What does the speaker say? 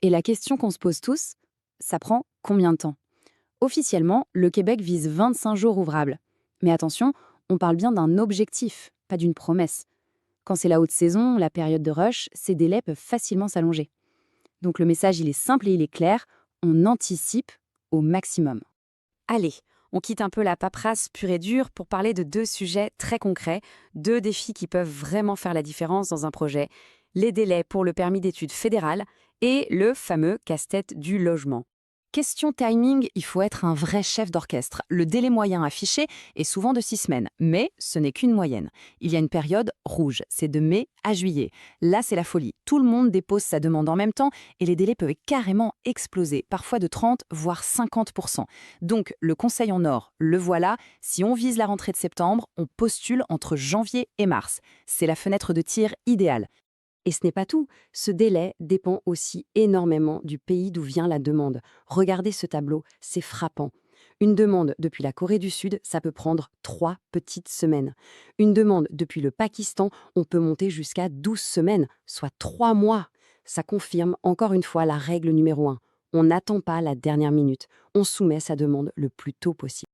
Et la question qu'on se pose tous, ça prend combien de temps? Officiellement, le Québec vise 25 jours ouvrables. Mais attention, on parle bien d'un objectif, pas d'une promesse. Quand c'est la haute saison, la période de rush, ces délais peuvent facilement s'allonger. Donc le message, il est simple et il est clair, on anticipe au maximum. Allez, on quitte un peu la paperasse pure et dure pour parler de deux sujets très concrets, deux défis qui peuvent vraiment faire la différence dans un projet, les délais pour le permis d'études fédéral et le fameux casse-tête du logement. Question timing, il faut être un vrai chef d'orchestre. Le délai moyen affiché est souvent de 6 semaines, mais ce n'est qu'une moyenne. Il y a une période rouge, c'est de mai à juillet. Là, c'est la folie. Tout le monde dépose sa demande en même temps et les délais peuvent carrément exploser, parfois de 30 voire 50%. Donc, le conseil en or, le voilà, si on vise la rentrée de septembre, on postule entre janvier et mars. C'est la fenêtre de tir idéale. Et ce n'est pas tout, ce délai dépend aussi énormément du pays d'où vient la demande. Regardez ce tableau, c'est frappant. Une demande depuis la Corée du Sud, ça peut prendre 3 petites semaines. Une demande depuis le Pakistan, on peut monter jusqu'à 12 semaines, soit 3 mois. Ça confirme encore une fois la règle numéro 1. On n'attend pas la dernière minute, on soumet sa demande le plus tôt possible.